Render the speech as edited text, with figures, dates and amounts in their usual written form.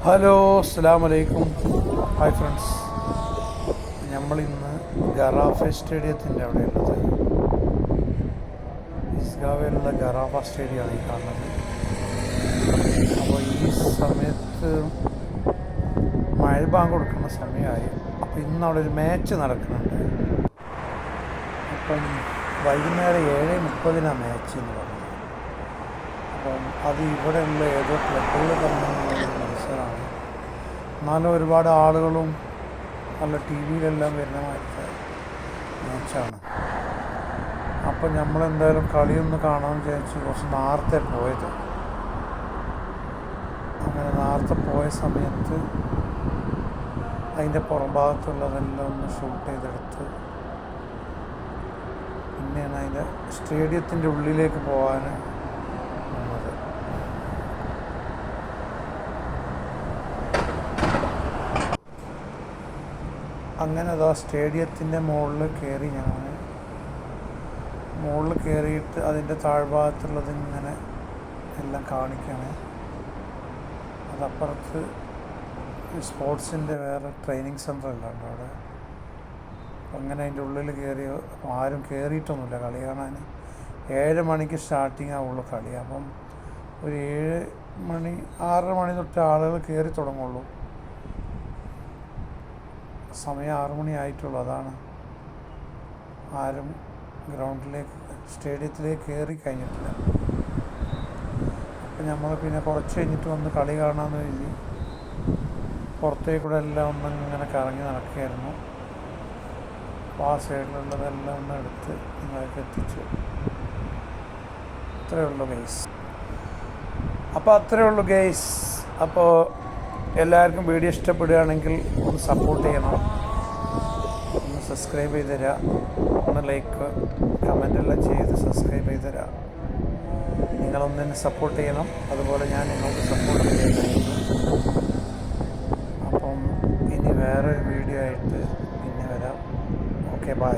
Hello, അസ്സലാമു അലൈക്കും. Hi friends. നമ്മളിന്ന് ഗറാഫ സ്റ്റേഡിയത്തിൻ്റെ അവിടെയുള്ളത്. ഇസ്ഗാവയിലുള്ള ഗറാഫ സ്റ്റേഡിയമാണ് ഈ കാണുന്നത്. അപ്പോൾ ഈ സമയത്ത് മഴബാങ്ക് കൊടുക്കുന്ന സമയമായി. അപ്പോൾ ഇന്ന് അവിടെ ഒരു മാച്ച് നടക്കുന്നുണ്ട്. അപ്പം വൈകുന്നേരം 7:30 മാച്ച് എന്ന് പറഞ്ഞത്. അപ്പം അത് ഇവിടെയുള്ള ഏതോ ക്ലബുകൾ തമ്മിലുള്ള മത്സരമാണ്. എന്നാലും ഒരുപാട് ആളുകളും നല്ല ടി വിയിലെല്ലാം വരുന്ന മാതിരത്തെ മാച്ചാണ്. അപ്പം നമ്മളെന്തായാലും കളിയൊന്ന് കാണാമെന്ന് വിചാരിച്ചു കുറച്ച് നേരത്തെ പോയത്. അങ്ങനെ നേരത്തെ പോയ സമയത്ത് അതിൻ്റെ പുറം ഭാഗത്തുള്ളതെല്ലാം ഒന്ന് ഷൂട്ട് ചെയ്തെടുത്ത് പിന്നെയാണ് അതിൻ്റെ സ്റ്റേഡിയത്തിൻ്റെ ഉള്ളിലേക്ക് പോകാൻ വന്നത്. അങ്ങനെ അതാ സ്റ്റേഡിയത്തിൻ്റെ മുകളിൽ കയറി. മുകളിൽ കയറിയിട്ട് അതിൻ്റെ താഴ്ഭാഗത്തുള്ളത് ഇങ്ങനെ എല്ലാം കാണിക്കുകയാണ്. അതപ്പുറത്ത് സ്പോർട്സിൻ്റെ വേറെ ട്രെയിനിങ് സെൻ്റർ എല്ലാം ഉണ്ട് അവിടെ. അങ്ങനെ അതിൻ്റെ ഉള്ളിൽ കയറി. അപ്പം ആരും കയറിയിട്ടൊന്നുമില്ല കളി കാണാൻ. 7 മണിക്ക് സ്റ്റാർട്ടിങ് ആവുള്ളൂ കളി. അപ്പം ഒരു 7 മണി 6:30 മണി തൊട്ട് ആളുകൾ കയറി തുടങ്ങുള്ളൂ. സമയം 6 മണി ആയിട്ടുള്ളൂ. അതാണ് ആരും ഗ്രൗണ്ടിലേക്ക് സ്റ്റേഡിയത്തിലേക്ക് കയറി കഴിഞ്ഞിട്ടില്ല. അപ്പം നമ്മൾ പിന്നെ കുറച്ച് കഴിഞ്ഞിട്ട് വന്ന് കളി കാണാമെന്ന് കരുതി പുറത്തേക്കൂടെ എല്ലാം ഒന്നിങ്ങനെ കറങ്ങി നടക്കുകയായിരുന്നു. അപ്പോൾ ആ സൈഡിലുള്ളതെല്ലാം ഒന്ന് എടുത്ത് നിങ്ങൾക്ക് എത്തിച്ചു. അത്രയേ ഉള്ളൂ ഗെയ്സ്. അപ്പോൾ എല്ലാവർക്കും വീഡിയോ ഇഷ്ടപ്പെടുകയാണെങ്കിൽ ഒന്ന് സപ്പോർട്ട് ചെയ്യണം, ഒന്ന് സബ്സ്ക്രൈബ് ചെയ്ത് തരിക, ഒന്ന് ലൈക്ക് കമൻ്റെല്ലാം ചെയ്ത് സബ്സ്ക്രൈബ് ചെയ്ത് തരിക. നിങ്ങളൊന്നിനെ സപ്പോർട്ട് ചെയ്യണം, അതുപോലെ ഞാൻ നിങ്ങൾക്ക് സപ്പോർട്ട് ചെയ്യുന്നതായിരിക്കും. അപ്പം ഇനി വേറൊരു വീഡിയോ ആയിട്ട് പിന്നെ വരാം. Okay, by.